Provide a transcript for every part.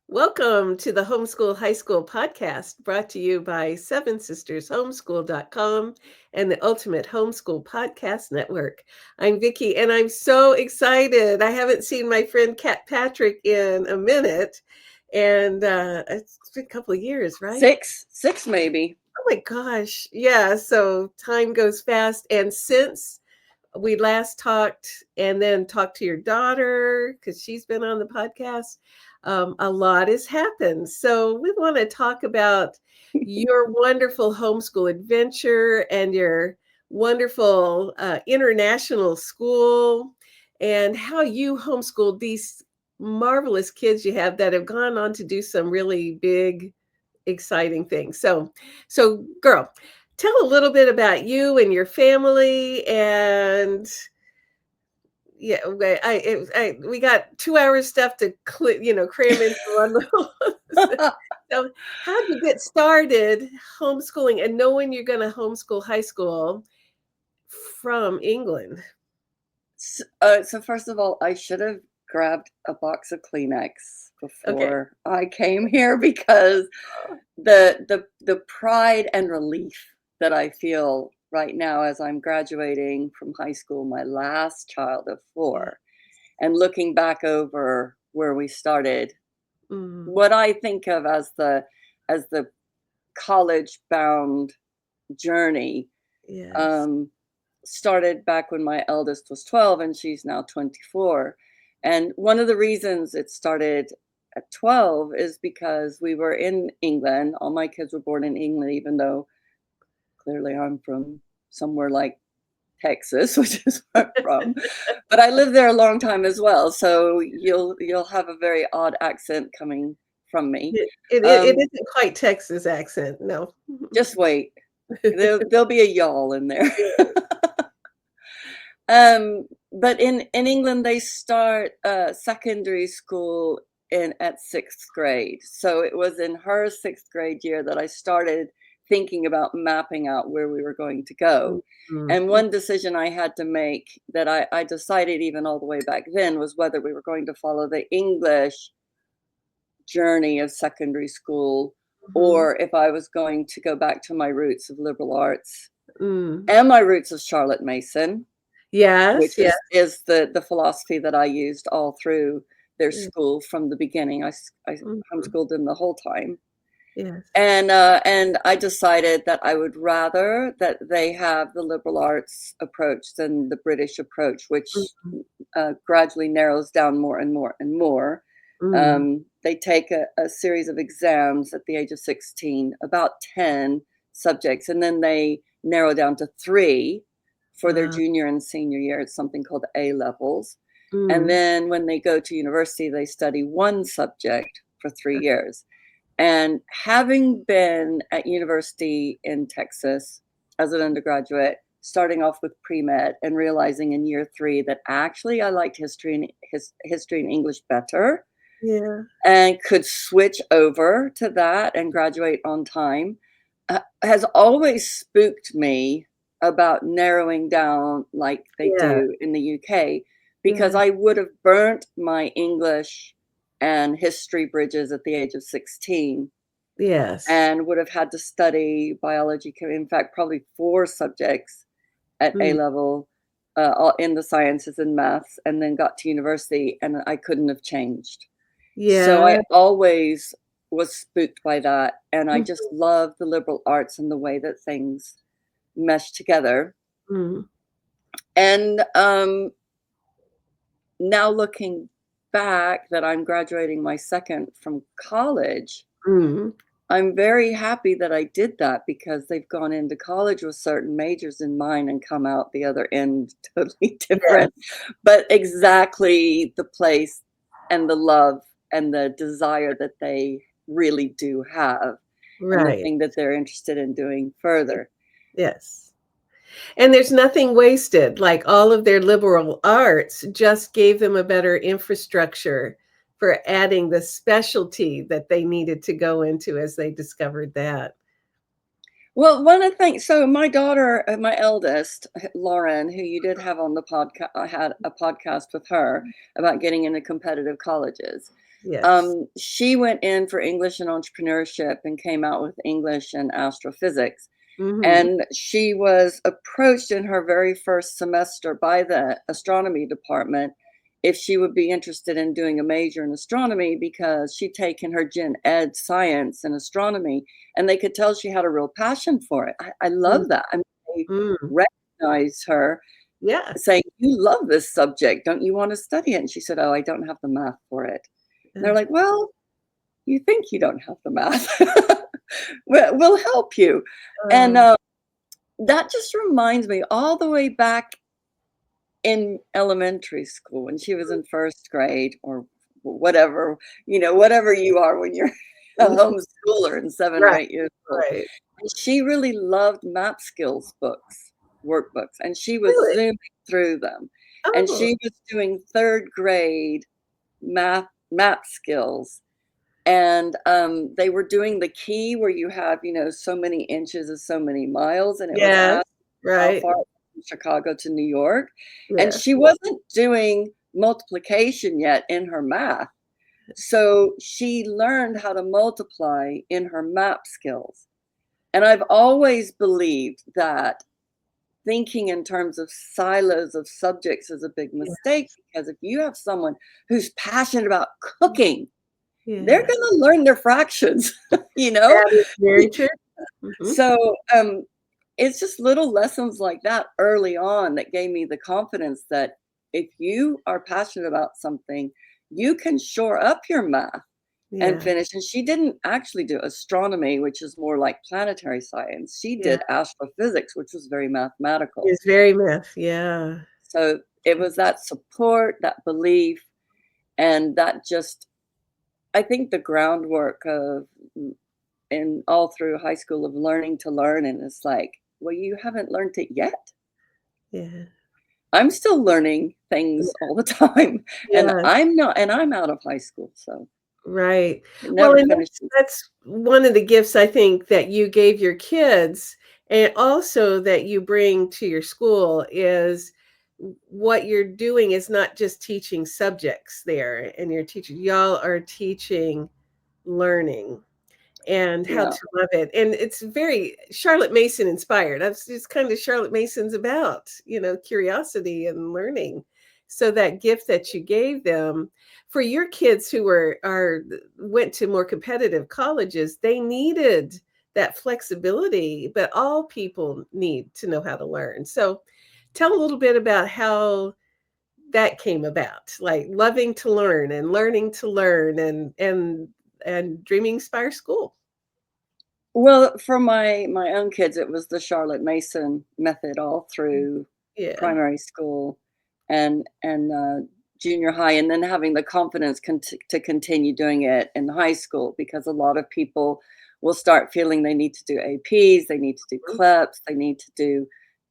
Welcome to the Homeschool High School podcast brought to you by Seven Sisters Homeschool.com and the Ultimate Homeschool Podcast Network. I'm Vicki and I'm so excited. I haven't seen my friend Kat Patrick in a minute, and it's been a couple of years, right? Six maybe. Oh my gosh. Yeah, so time goes fast. And since we last talked and then talked to your daughter because she's been on the podcast, a lot has happened. So we want to talk about your wonderful homeschool adventure and your wonderful international school and how you homeschooled these marvelous kids you have that have gone on to do some really big exciting things. So girl, tell a little bit about you and your family. And yeah, we got 2 hours stuff to cram into one little. So how did you get started homeschooling and knowing you're going to homeschool high school from England? So first of all, I should have grabbed a box of Kleenex Okay. before I came here because the pride and relief that I feel right now as I'm graduating from high school, my last child of Yeah. 4, and looking back over where we started, Mm, what I think of as the college bound journey. yes. Um, Started back when my eldest was 12 and she's now 24. And one of the reasons it started at 12 is because we were in England. All my kids were born in England, even though clearly I'm from somewhere like Texas, which is where I'm from. But I lived there a long time as well, so you'll have a very odd accent coming from me. It Um, isn't quite Texas accent, no. just wait. There'll be a y'all in there. Yeah. But in England, they start secondary school in at 6th grade. So it was in her 6th grade year that I started thinking about mapping out where we were going to go. And Mhm. one decision I had to make that I decided even all the way back then was whether we were going to follow the English journey of secondary school Mhm. or if I was going to go back to my roots of liberal arts Mm. and my roots of Charlotte Mason, Yes, which yes. is the philosophy that I used all through their Yeah. school from the beginning. I Mhm. homeschooled them the whole time. Yes. And I decided that I would rather that they have the liberal arts approach than the British approach, which Mhm. gradually narrows down more and more and more. Mm. They take a series of exams at the age of 16, about 10 subjects, and then they narrow down to 3 for their Wow. junior and senior year. It's something called A levels. And Mm. then when they go to university, they study one subject for 3 years. And having been at university in Texas as an undergraduate, starting off with pre-med and realizing in year 3 that actually I liked history and English better Yeah. and could switch over to that and graduate on time, has always spooked me about narrowing down like they Yeah. do in the UK, because Yeah. I would have burnt my English and history bridges at the age of 16 Yes. and would have had to study biology, in fact, probably 4 subjects at A Mm. level, all in the sciences and maths, and then got to university and I couldn't have changed. So Yeah. I always was spooked by that, and I just Mhm. love the liberal arts and the way that things mesh together. Mm. And now looking back that I'm graduating my second from college, Mm. I'm very happy that I did that because they've gone into college with certain majors in mind and come out the other end totally different, Yes. but exactly the place and the love and the desire that they really do have and the Right. thing that they're interested in doing further. Yes. And there's nothing wasted. Like all of their liberal arts just gave them a better infrastructure for adding the specialty that they needed to go into as they discovered that. Well, one of the things, so my daughter, my eldest, Lauren, who you did have on the podcast, I had a podcast with her about getting into competitive colleges. Yes. She went in for English and entrepreneurship and came out with English and astrophysics. Mhm. And she was approached in her very first semester by the astronomy department if she would be interested in doing a major in astronomy because she'd taken her gen ed science and astronomy, and they could tell she had a real passion for it. I Mm, love that. I mean, they mm. recognized her Yeah. saying, "You love this subject. Don't you want to study it?" And she said, "Oh, I don't have the math for it." And they're Uh, like, "Well, you think you don't have the math. We'll help you." And oh, that just reminds me all the way back in elementary school when she was in first grade or whatever, whatever you are when you're a mhm. homeschooler and 7 or Right, 8 years old. right. And she really loved map skills books, workbooks, and she was Really? zooming through them. And Oh, she was doing 3rd grade map skills. And they were doing the key where you have, so many inches is so many miles, and it was yes. asked how Right. far from Chicago to New York. And Yes. she wasn't doing multiplication yet in her math. So she learned how to multiply in her map skills. And I've always believed that thinking in terms of silos of subjects is a big Yeah. mistake because if you have someone who's passionate about cooking, they're Yeah. gonna learn their fractions, you know? That is very true. Mhm. So, it's just little lessons like that early on that gave me the confidence that if you are passionate about something, you can shore up your math and Yeah. finish. And she didn't actually do astronomy, which is more like planetary science. She Yeah. did astrophysics, which was very mathematical. It's very math. Yeah. So it was that support, that belief, and that just I think the groundwork of and all through high school of learning to learn, and it's like, "Well, you haven't learned it yet." Yeah. I'm still learning things all the time, and Yeah. I'm out of high school, so Right. it Well, never and finishes. that's one of the gifts I think that you gave your kids and also that you bring to your school is what you're doing is not just teaching subjects there and you're teaching y'all are teaching learning and how Yeah. to love it. And it's very Charlotte Mason inspired. That's just kind of Charlotte Mason's about, curiosity and learning. So that gift that you gave them for your kids who went to more competitive colleges, they needed that flexibility, but all people need to know how to learn. So tell a little bit about how that came about, like loving to learn and learning to learn and dreaming Spire School. Well, for my own kids, it was the Charlotte Mason method all Mm. through Yeah. primary school and junior high, and then having the confidence to continue doing it in high school because a lot of people will start feeling they need to do APs, they need to do Mhm. CLEPs, they need to do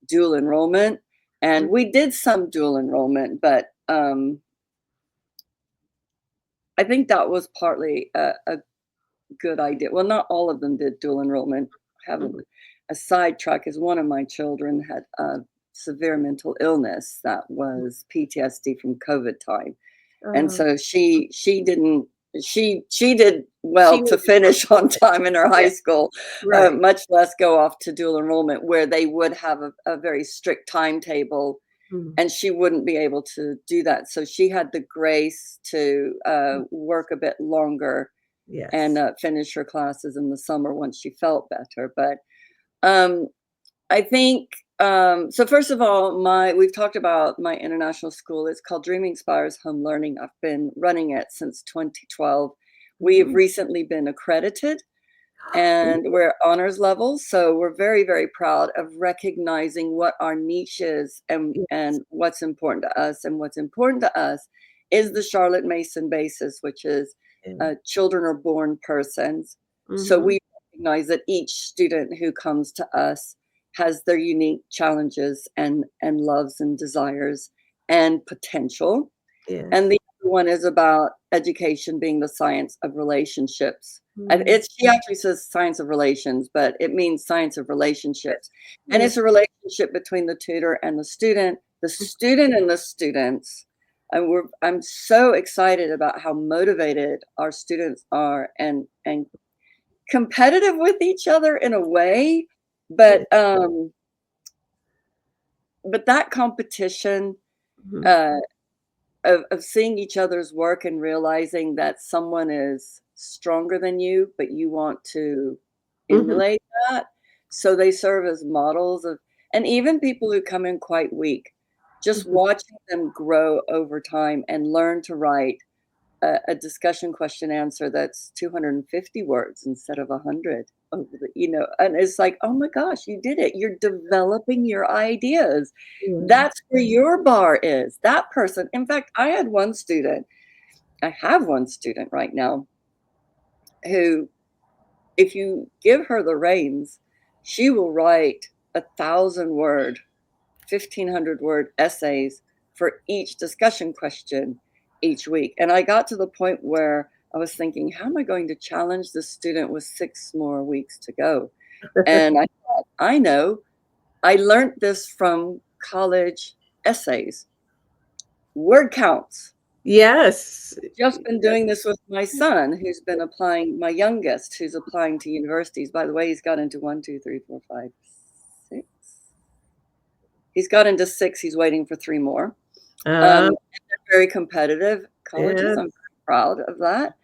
dual enrollment, Mm. and we did some dual enrollment, but I think that was partly a good idea. Well, not all of them did dual enrollment. I have Mhm. a sidetrack is one of my children had a severe mental illness that was PTSD from COVID time. And Oh, so she didn't she did she well to needed finish on flexibility. time in her Yeah, high school, right. much less go off to dual enrollment where they would have a very strict timetable Mhm. and she wouldn't be able to do that. So she had the grace to Mm. work a bit longer and Yes. finish her classes in the summer once she felt better. But um, I think so. First of all, my we've talked about my international school. It's called Dreaming Spires Home Learning. I've been running it since 2012. We have Mhm. recently been accredited and we're honors level. So we're very, very proud of recognizing what our niche is Yes. and what's important to us. And what's important to us is the Charlotte Mason basis, which is Yeah. children are born persons. So Mhm. we recognize that each student who comes to us has their unique challenges and loves and desires and potential. And Yes. the other one is about education being the science of relationships. Mm. It's she actually says science of relations, but it means science of relationships. And Yeah. it's a relationship between the tutor and the Mm. student and the students, I'm so excited about how motivated our students are and competitive with each other in a way, Yeah. but that competition, Mhm. uh, of seeing each other's work and realizing that someone is stronger than you, but you want to Mhm. emulate that. So they serve as models of, and even people who come in quite weak, just Mhm. watching them grow over time and learn to write a discussion question answer that's 250 words instead of 100 over the, and it's like, oh my gosh, you did it. You're developing your ideas. Yeah. That's where your bar is. That person. In fact, I have one student right now who, if you give her the reins, she will write 1,000 word 1,500 word essays for each discussion question each week. And I got to the point where I was thinking, how am I going to challenge this student with 6 more weeks to go? And I thought, I know, I learned this from college essays, word counts. Yes. Just been doing this with my son, who's been applying, my youngest, who's applying to universities. By the way, he's got into 1, 2, 3, 4, 5, 6. He's got into 6. He's waiting for 3 more. Uh, And they're very competitive colleges. yeah. I'm very proud of that.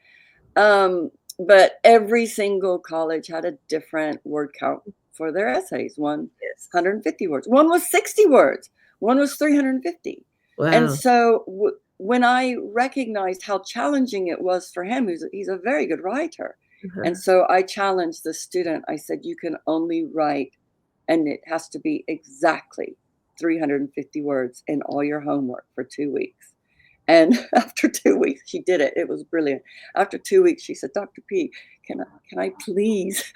But every single college had a different word count for their essays. One Yes. 150 words, one was 60 words, one was 350. And Wow. so when I recognized how challenging it was for him, he's a very good writer. And Uh-huh. so I challenged the student. I said, you can only write, and it has to be exactly 350 words in all your homework for 2 weeks. And after 2 weeks, she did it. It was brilliant. After 2 weeks, she said, Dr. P, can I please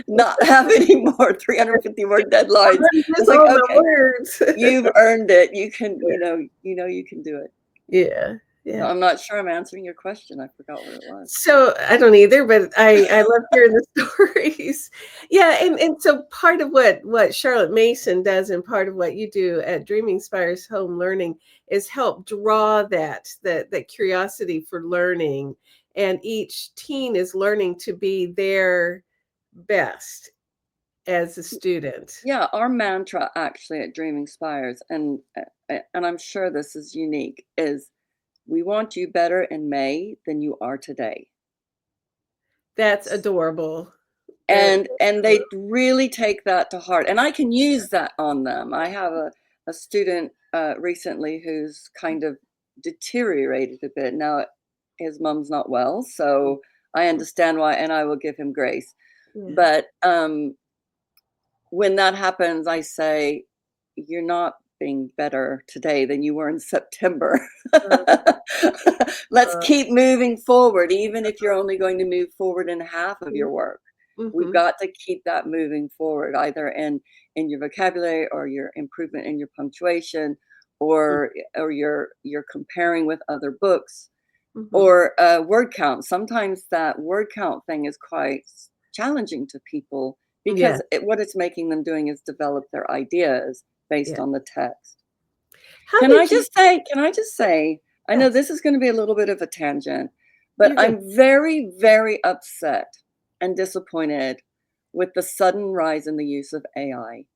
not have any more 350-word deadlines? I Miss was like, all the okay, words. you've earned it. You can, Yeah. you can do it. Yeah. So Yeah. I'm not sure I'm answering your question. I forgot what it was. So I don't either, but I love hearing the stories. Yeah, and so part of what Charlotte Mason does, and part of what you do at Dreaming Spires Home Learning is help draw that curiosity for learning, and each teen is learning to be their best as a student. Yeah, our mantra actually at Dreaming Spires, and I'm sure this is unique, is we want you better in May than you are today. That's adorable. That And they really take that to heart, and I can use that on them. I have a student recently who's kind of deteriorated a bit. Now his mom's not well, so I understand why, and I will give him grace. yeah. But when that happens, I say, you're not being better today than you were in September. Let's Uh, keep moving forward, even if you're only going to move forward in half of your work. We've mhm, got to keep that moving forward, either in your vocabulary, or your improvement in your punctuation, mhm, or you're comparing with other books, mhm. or word count. Sometimes that word count thing is quite challenging to people, Yeah, because what it's making them doing is develop their ideas based yeah. on the text. How Can I did you just say, I know Yes, this is going to be a little bit of a tangent, but you're good. I'm very, very upset and disappointed with the sudden rise in the use of AI,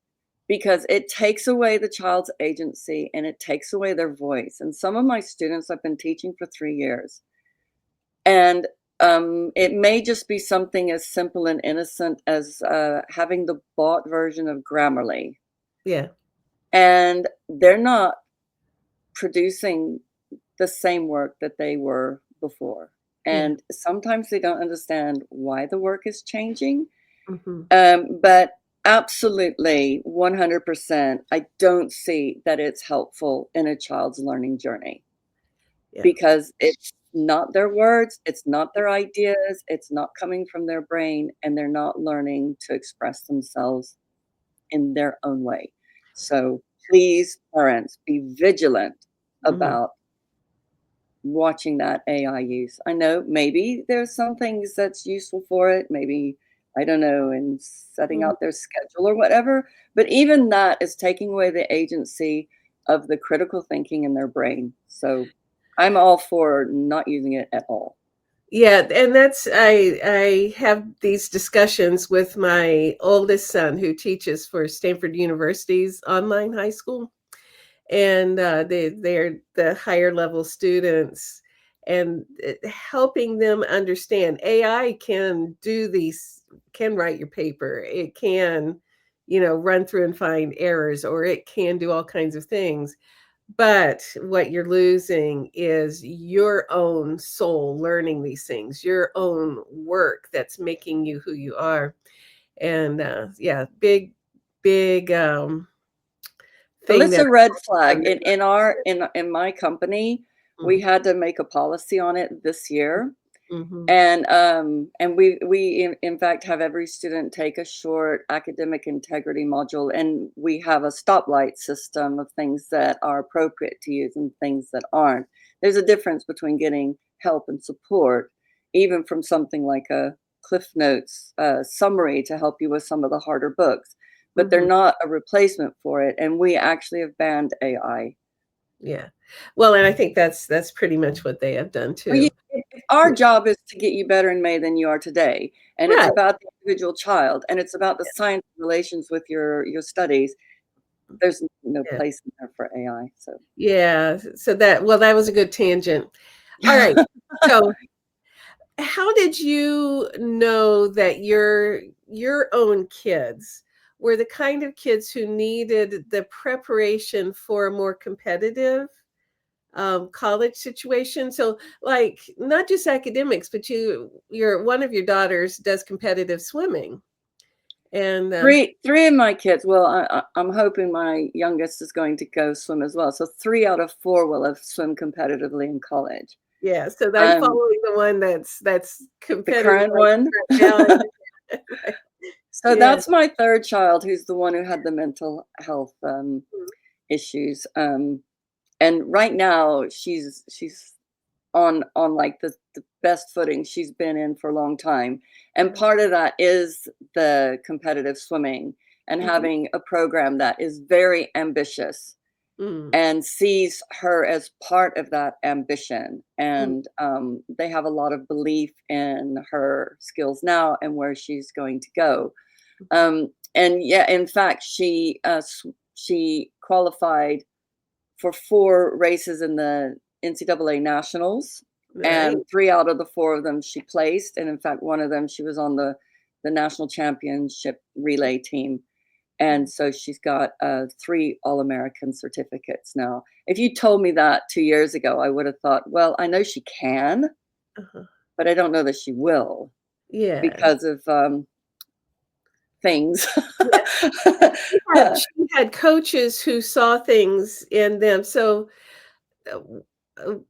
because it takes away the child's agency and it takes away their voice. And some of my students, I've been teaching for 3 years, and it may just be something as simple and innocent as having the bought version of Grammarly, Yeah, and they're not producing the same work that they were before. yeah. And sometimes they don't understand why the work is changing. Mhm. But absolutely, 100%, I don't see that it's helpful in a child's learning journey, Yeah. because it's not their words, it's not their ideas, it's not coming from their brain, and they're not learning to express themselves in their own way. So please, parents, be vigilant Mhm. about watching that AI use. I know maybe there's some things that's useful for it, maybe, I don't know, in setting Mhm. out their schedule or whatever, but even that is taking away the agency of the critical thinking in their brain. So I'm all for not using it at all. Yeah, and that's I have these discussions with my oldest son who teaches for Stanford University's online high school, and they're the higher level students, and helping them understand AI can do these, can write your paper, it can, run through and find errors, or it can do all kinds of things. But what you're losing is your own soul learning these things, your own work that's making you who you are. And yeah, big Well, thing it's that a red I flag. learned. In my company, we had to make a policy on it this year. Mm-hmm. And we in fact have every student take a short academic integrity module, and we have a stoplight system of things that are appropriate to use and things that aren't. There's a difference between getting help and support, even from something like a Cliff Notes summary to help you with some of the harder books, but they're Mm-hmm. not a replacement for it. And we actually have banned AI. Yeah. Well, and I think that's pretty much what they have done Well, too. if our job is to get you better in May than you are today, and it's Right. about the individual child, and it's about the science relations with your studies, there's no Yeah. place in there for AI. So Yeah. So that was a good tangent. All right. So how did you know that your own kids were the kind of kids who needed the preparation for a more competitive college situation? So, like, not just academics, but your one of your daughters does competitive swimming, and three of my kids. Well, I'm hoping my youngest is going to go swim as well. So 3 out of 4 will have swum competitively in college. yeah. So I'm Um, following the one that's the competitive current one. right now. Right. So Yeah. that's my third child, who's the one who had the mental health issues. And right now she's on like the best footing she's been in for a long time, and Uh, part of that is the competitive swimming and mhm, having a program that is very ambitious mm, and sees her as part of that ambition. mm, And they have a lot of belief in her skills now and where she's going to go. And yeah, in fact, she qualified for 4 races in the NCAA nationals, right. and 3 out of the 4 of them she placed, and in fact, one of them she was on the national championship relay team, and so she's got 3 All-American certificates now. If you told me that 2 years ago, I would have thought, "Well, I know she can, Uh-huh. but I don't know that she will Yeah. because of, things." Yeah. And she had coaches who saw things in them. So uh,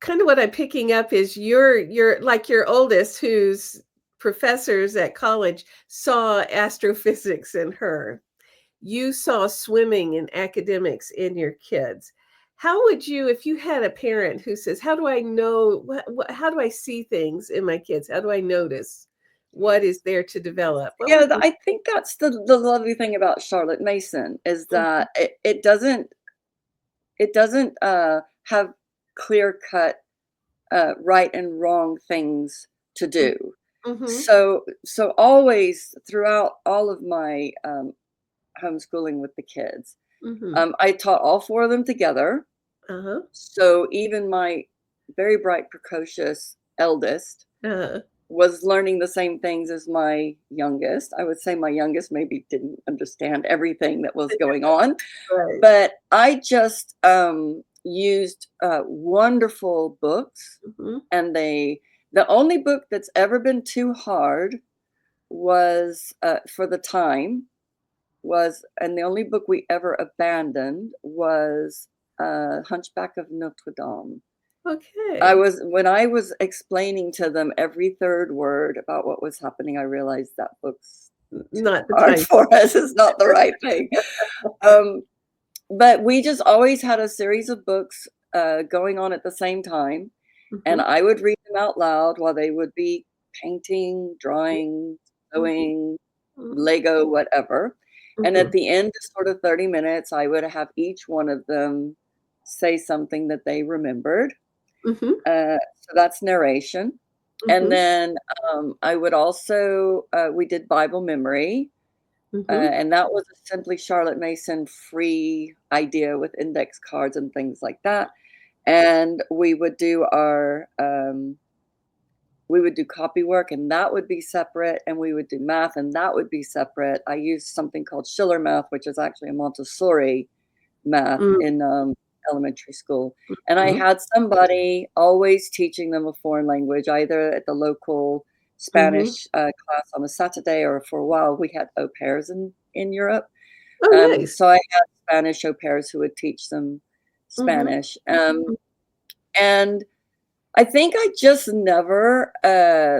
kind of what I'm picking up is you're like your oldest, whose professors at college saw astrophysics in her. You saw swimming and academics in your kids. How would you, if you had a parent who says, "How do I know? How do I see things in my kids? How do I notice what is there to develop?" What Yeah, would you? I think that's the lovely thing about Charlotte Mason is Mhm, that it doesn't have clear cut right and wrong things to mm, do. mhm, So always throughout all of my homeschooling with the kids, mhm. I taught all 4 of them together. Uh-huh. So even my very bright, precocious eldest Uh-huh. was learning the same things as my youngest. I would say my youngest maybe didn't understand everything that was going on, Right. but I just used wonderful books, Mhm. and the only book that's ever been too hard was for the time was, and the only book we ever abandoned was Hunchback of Notre Dame. Okay. When I was explaining to them every third word about what was happening, I realized that book's too Not the hard time. for us. It's not the right thing. Um, but we just always had a series of books going on at the same time, and Mhm, I would read them out loud while they would be painting, drawing, mhm, sewing, mhm, Lego, whatever. And at mhm, the end of sort of 30 minutes, I would have each one of them say something that they remembered. Mhm. So that's narration. And Mhm. then I would also, we did Bible memory. Mhm. And that was a Simply Charlotte Mason free idea with index cards and things like that. And we would do copy work, and that would be separate, and we would do math, and that would be separate. I used something called Schiller Math, which is actually a Montessori math Mm. in elementary school. And I Mhm. had somebody always teaching them a foreign language, either at the local Mhm. Spanish class on a Saturday, or for a while we had au pairs in Europe. Oh, nice. So I had Spanish au pairs who would teach them Mhm. Spanish. And I think I just never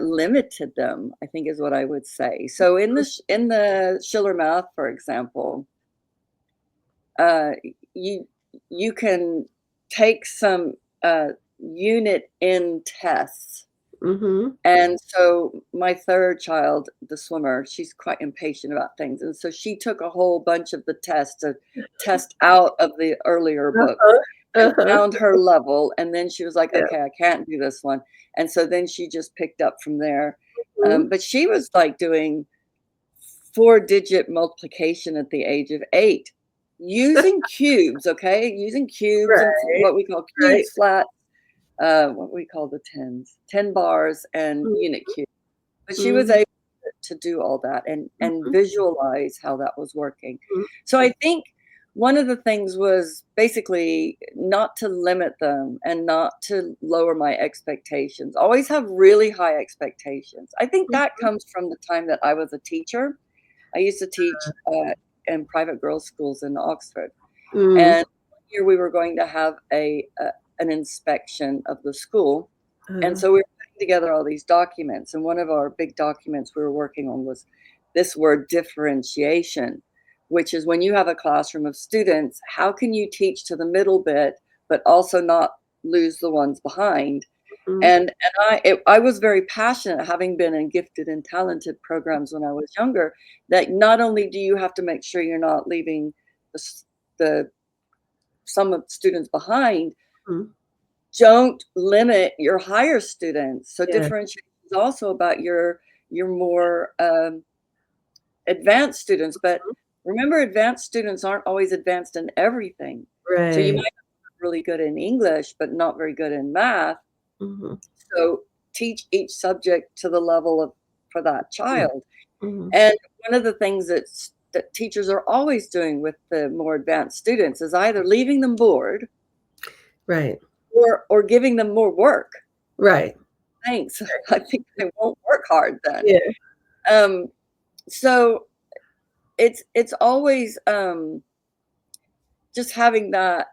limited them, I think is what I would say. So in the Schiller Math, for example, uh, you you can take some unit in tests. Mhm. And so my third child, the swimmer, she's quite impatient about things. And so she took a whole bunch of the tests to test out of the earlier books Uh-huh. and Uh-huh. found her level. And then she was like, Yeah. okay, I can't do this one. And so then she just picked up from there. Mhm. But she was like doing 4-digit multiplication at the age of 8 using cubes, okay? Using cubes and Right, what we call right. cubes, flat, what we call the tens, 10 bars and Mhm. unit cubes. But she was Mhm. able to do all that and Mhm. visualize how that was working. Mhm. So I think one of the things was basically not to limit them and not to lower my expectations. Always have really high expectations. I think that Mhm. comes from the time that I was a teacher. I used to teach in private girls' schools in Oxford, Mm. and one year we were going to have an inspection of the school, and Uh, so we were putting together all these documents. And one of our big documents we were working on was this word differentiation, which is when you have a classroom of students, how can you teach to the middle bit, but also not lose the ones behind? mhm. And I was very passionate, having been in gifted and talented programs when I was younger, that not only do you have to make sure you're not leaving the some of students behind, Mhm. don't limit your higher students. So Yeah. differentiation is also about your more advanced students. But remember, advanced students aren't always advanced in everything. So you might Right. be really good in English, but not very good in math. Mhm. So teach each subject to the level of for that Mhm. child. Mhm. And one of the things that teachers are always doing with the more advanced students is either leaving them bored Right. or giving them more work. Right. Thanks. I think they won't work hard then. Yeah. Um, so it's always just having that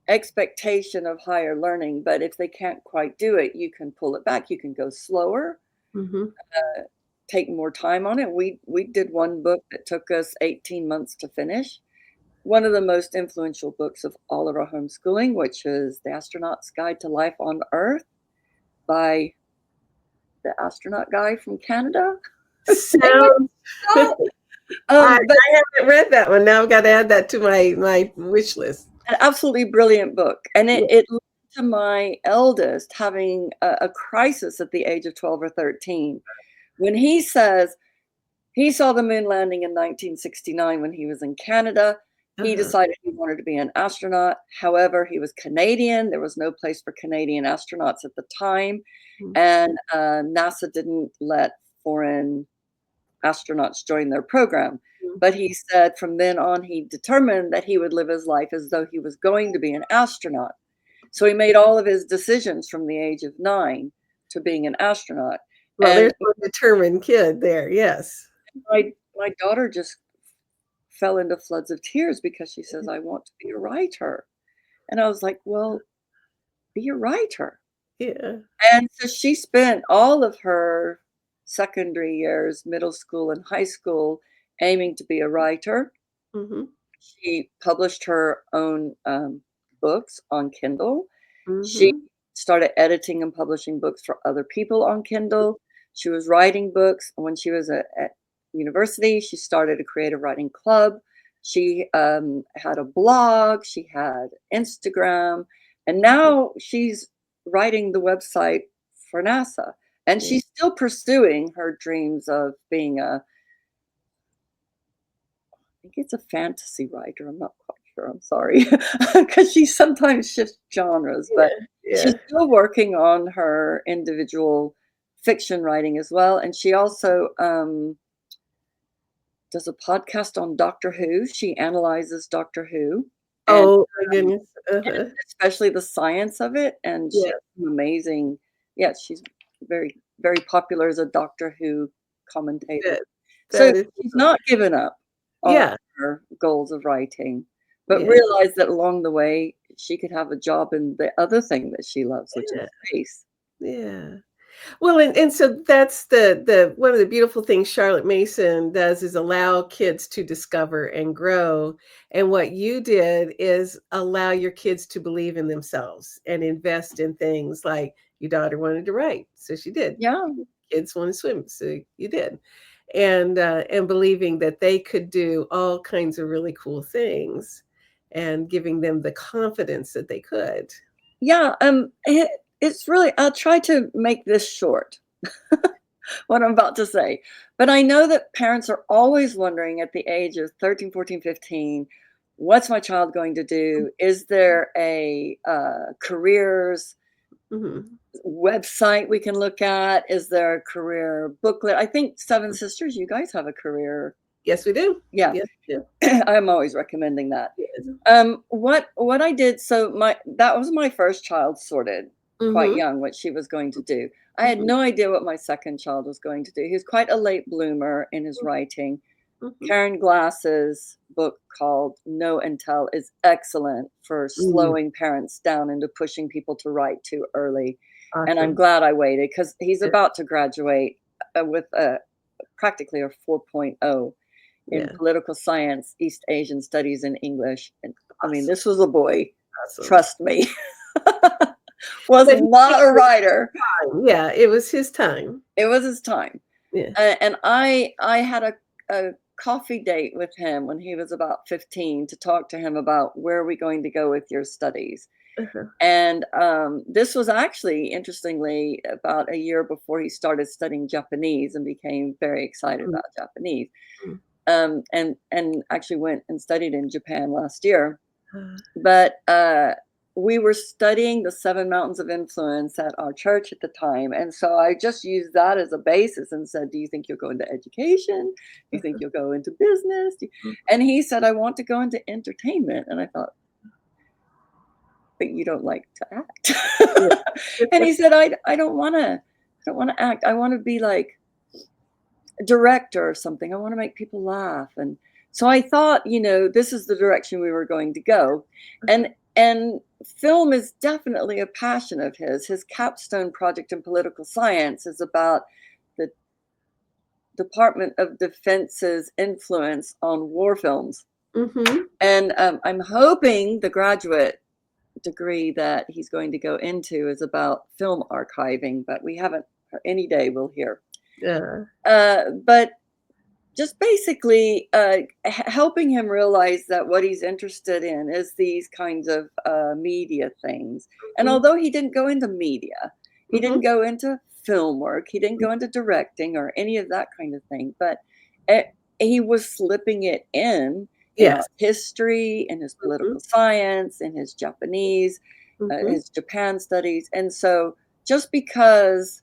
expectation of higher learning. But if they can't quite do it, you can pull it back. You can go slower, Mhm. take more time on it. We did one book that took us 18 months to finish. One of the most influential books of all of our homeschooling, which is The Astronaut's Guide to Life on Earth by the astronaut guy from Canada. His name I Sounds forgot. I But haven't read that one. Now I've got to add that to my wish list. an absolutely brilliant book, and Yeah. it led to my eldest having a crisis at the age of 12 or 13 when he says he saw the moon landing in 1969 when he was in Canada. He Uh-huh. decided he wanted to be an astronaut. However, he was Canadian. There was no place for Canadian astronauts at the time, Mhm. and NASA didn't let foreign astronauts join their program. But he said from then on, he determined that he would live his life as though he was going to be an astronaut. So he made all of his decisions from the age of 9 to being an astronaut. Well, there's And one determined kid there. Yes. my daughter just fell into floods of tears because she says, I want to be a writer. And I was like, well, be a writer. Yeah. And so she spent all of her secondary years, middle school and high school, aiming to be a writer. Mhm. She published her own books on Kindle. She Mhm. started editing and publishing books for other people on Kindle. She was writing books. When she was at university, she started a creative writing club She had a blog, she had Instagram, and now she's writing the website for NASA. And Yeah. she's still pursuing her dreams of being I think it's a fantasy writer. I'm not quite sure. I'm sorry. Because she sometimes shifts genres, Yeah. but Yeah. she's still working on her individual fiction writing as well. And she also does a podcast on Doctor Who. She analyzes Doctor Who and Oh my goodness. and Uh-huh. especially the science of it. And Yeah. she's amazing. Yeah, she's very, very popular as a Doctor Who commentator. That So that is she's not given up on yeah. her goals of writing, but Yeah. realized that along the way she could have a job in the other thing that she loves, which is Yeah. space. Yeah. Well, and so that's the one of the beautiful things Charlotte Mason does is allow kids to discover and grow. And what you did is allow your kids to believe in themselves and invest in things like your daughter wanted to write, so she did. Yeah. Kids want to swim, so you did. And believing that they could do all kinds of really cool things and giving them the confidence that they could. Yeah, it's really I'll try to make this short, what I'm about to say. But I know that parents are always wondering at the age of 13, 14, 15, what's my child going to do? Is there a careers Mhm. website we can look at? Is there a career booklet? I think Seven Sisters, you guys have a career. Yes, we do. Yeah, Yes, we do. I'm always recommending that. Yes. What I did, so my that was my first child sorted quite Mhm. young, what she was going to do. I had Mhm. no idea what my second child was going to do. He was quite a late bloomer in his writing. Mhm. Karen Glass's book called Know and Tell is excellent for Mm, slowing parents down into pushing people to write too early. And I'm awesome. glad I waited because he's Yeah, about to graduate with practically a 4.0 in yeah. political science, East Asian studies, and English. And I mean, Awesome, this was a boy, awesome. trust me, was But he not took a his writer. time. Yeah, it was his time. It was his time. Yeah. And I had a coffee date with him when he was about 15 to talk to him about where are we going to go with your studies. Uh-huh. And this was actually, interestingly, about a year before he started studying Japanese and became very excited Mm, about Japanese. mm. And actually went and studied in Japan last year. Uh, But we were studying the Seven Mountains of Influence at our church at the time. And so I just used that as a basis and said, do you think you'll go into education? Do you think you'll go into business? mm, And he said, I want to go into entertainment. And I thought, but you don't like to yeah. act. And he said, I don't want to. I don't want to act. I want to be like a director or something. I want to make people laugh. And so I thought, this is the direction we were going to go. Uh-huh. And film is definitely a passion of his. His capstone project in political science is about the Department of Defense's influence on war films. Mhm. And I'm hoping the graduate degree that he's going to go into is about film archiving, but we haven't, any day we'll hear. Yeah. But just basically helping him realize that what he's interested in is these kinds of media things. And Mhm. although he didn't go into media, he didn't Mhm. go into film work, he didn't Mm. go into directing or any of that kind of thing, but it, he was slipping it in Yes. art history, in his Mhm. political science, in his Japanese, Mhm. his Japan studies. And so just because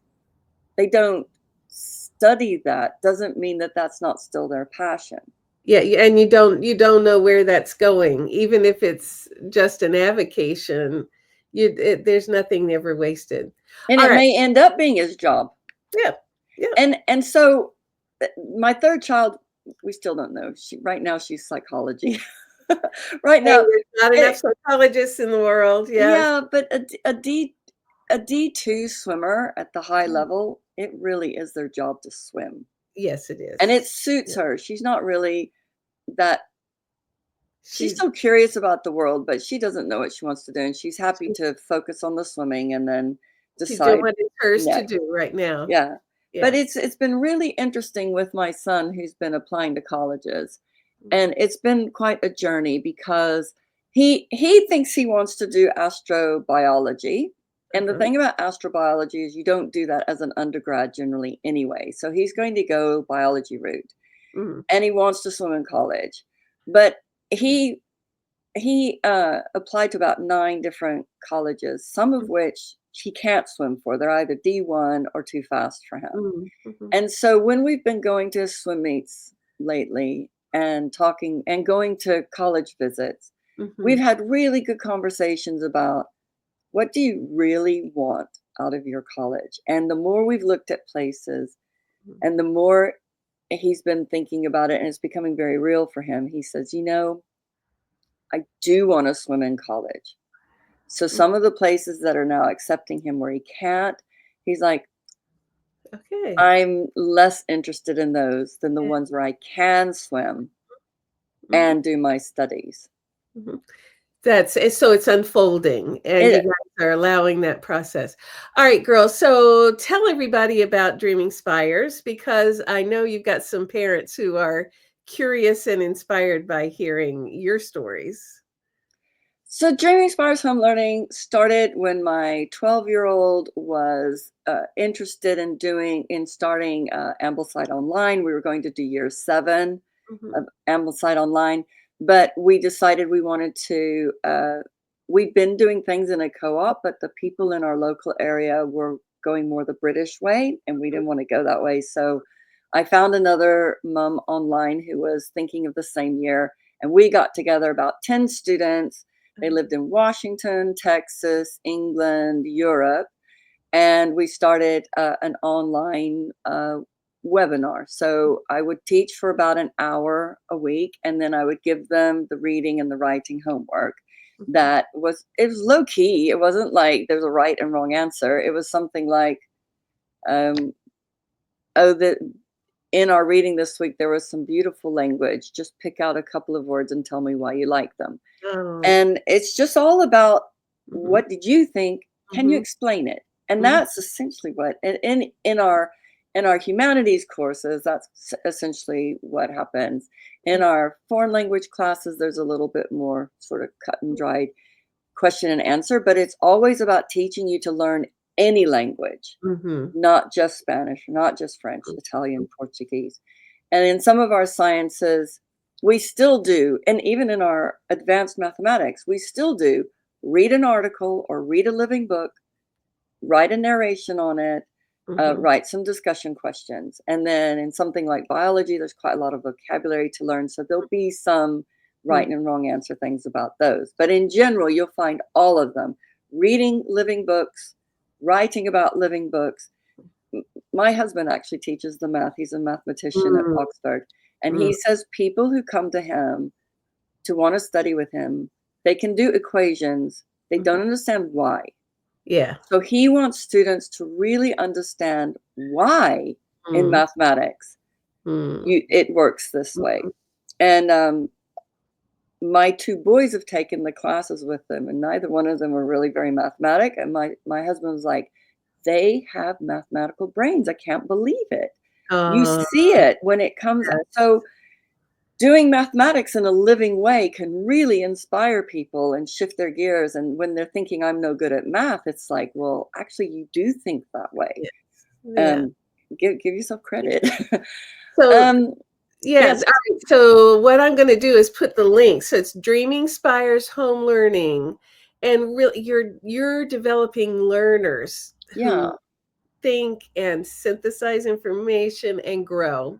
they don't study that doesn't mean that that's not still their passion. Yeah, and you don't know where that's going, even if it's just an avocation. There's nothing ever wasted. And All it right. may end up being his job. Yeah. Yeah. And so my third child, we still don't know. Right now she's psychology. Right Hey, now, there's not enough it, psychologists in the world. Yes. yeah, but a D2 swimmer at the high Mm. level, it really is their job to swim. Yes, it And it is. suits Yeah. her. She's not really that she's She's still curious about the world, but she doesn't know what she wants to do, and she's happy she's to focus on the swimming and then she's doing decide what it's hers to next. do right now. Yeah. But Yeah. it's been really interesting with my son who's been applying to colleges. And it's been quite a journey because he thinks he wants to do astrobiology. And the Uh-huh. thing about astrobiology is you don't do that as an undergrad generally anyway. So he's going to go biology route, Mhm. and he wants to swim in college. But he applied to about 9 different colleges, some of which he can't swim for. They're either D1 or too fast for him. Mhm. Mhm. And so when we've been going to swim meets lately and talking and going to college visits, we've Mhm. had really good conversations about what do you really want out of your college? And the more we've looked at places Mhm. and the more he's been thinking about it and it's becoming very real for him, he says, I do want to swim in college. So Mhm. some of the places that are now accepting him where he can't, he's like, Okay. I'm less interested in those than the Yeah. ones where I can swim Mhm. and do my studies. Mhm. So it's unfolding and you It guys are allowing that process. All right, girls. So tell everybody about Dreaming Spires because I know you've got some parents who are curious and inspired by hearing your stories. So Dreaming Spires Home Learning started when my 12-year-old was interested in starting Ambleside Online. We were going to do year 7 Mhm. of Ambleside Online, but we decided we wanted to. We'd been doing things in a co-op, but the people in our local area were going more the British way, and we didn't want to go that way. So I found another mom online who was thinking of the same year, and we got together about 10 students. They lived in Washington, Texas, England, Europe, and we started an online webinar. So I would teach for about an hour a week, and then I would give them the reading and the writing homework. Mhm. It was low key. It wasn't like there's a right and wrong answer. It was something like, um, oh, the in our reading this week there was some beautiful language. Just pick out a couple of words and tell me why you like them. Oh. And it's just all about Mhm. what did you think? Can you Mhm. explain it? And Mhm. that's essentially what in our humanities courses, that's essentially what happens. In our foreign language classes, there's a little bit more sort of cut and dried question and answer, but it's always about teaching you to learn any language, Mhm. not just Spanish, not just French, Italian, Portuguese. And in some of our sciences, we still do, and even in our advanced mathematics, we still do read an article or read a living book, write a narration on it, Mhm. write some discussion questions. And then in something like biology, there's quite a lot of vocabulary to learn. So there'll be some right Mhm. and wrong answer things about those. But in general, you'll find all of them reading living books, writing about living books. My husband actually teaches the math. He's a mathematician at Mm. Oxford. And Mm. he says people who come to him to want to study with him, they can do equations. They don't Mhm. understand why. Yeah. So he wants students to really understand why in Mm. mathematics Mm. it works this way. Mhm. And my 2 boys have taken the classes with them, and neither one of them are really very mathematic. And my husband was like, they have mathematical brains. I can't believe it. You Uh, see it when it comes. yes. So doing mathematics in a living way can really inspire people and shift their gears. And when they're thinking, I'm no good at math, it's like, well, actually, you do think that way. Yes. Yeah. Um, give yourself credit. So um, yes, yes, all right, so what I'm gonna do is put the link, so it's Dreaming Spires Home Learning, and really you're developing learners yeah, who think and synthesize information and grow,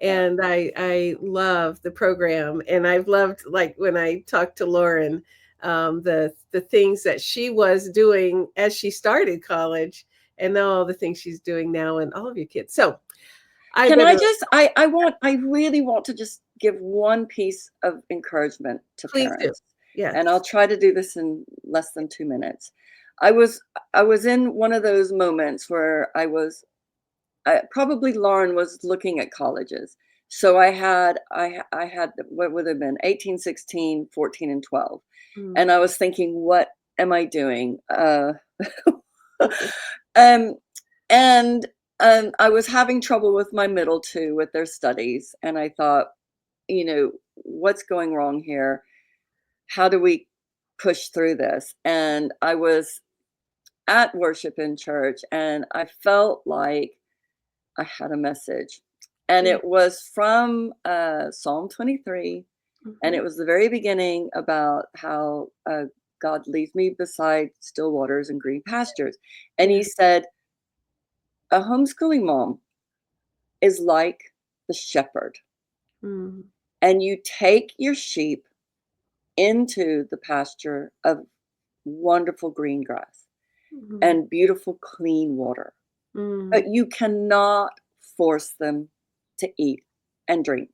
yeah. and I love the program, and I've loved, like, when I talked to Lauren, the things that she was doing as she started college, and now all the things she's doing now, and all of your kids, so I Can I better just? I really want to just give one piece of encouragement to please do. parents, Yes. and I'll try to do this in less than 2 minutes. I was I was in one of those moments where probably Lauren was looking at colleges. So I had what would have been 18, 16, 14, and 12. Mm. And I was thinking, what am I doing? um, and I was having trouble with my middle two with their studies. And I thought, what's going wrong here? How do we push through this? And I was at worship in church, and I felt like I had a message. And Yeah. it was from Psalm 23. And Mhm. it was the very beginning about how God leads me beside still waters and green pastures. And Yeah. he said, a homeschooling mom is like the shepherd, Mm. and you take your sheep into the pasture of wonderful green grass Mhm. and beautiful clean water. But Mm. you cannot force them to eat and drink.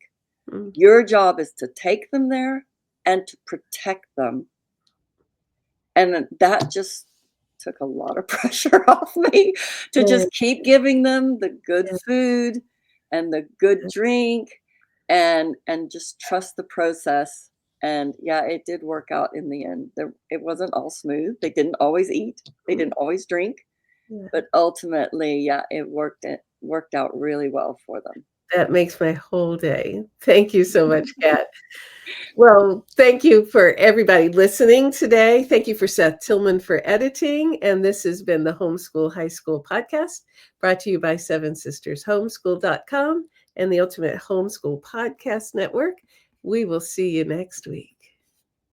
Mm. Your job is to take them there and to protect them. And that just took a lot of pressure off me to Yeah. just keep giving them the good Yeah. food and the good drink and just trust the process. And yeah, it did work out in the end. It wasn't all smooth. They didn't always eat. They Mm. didn't always drink, Yeah. but ultimately, yeah, it worked out really well for them. That makes my whole day. Thank you so much, Kat. Well, thank you for everybody listening today. Thank you for Seth Tillman for editing. And this has been the Homeschool High School podcast, brought to you by Seven Sisters Homeschool.com and the Ultimate Homeschool Podcast Network. We will see you next week.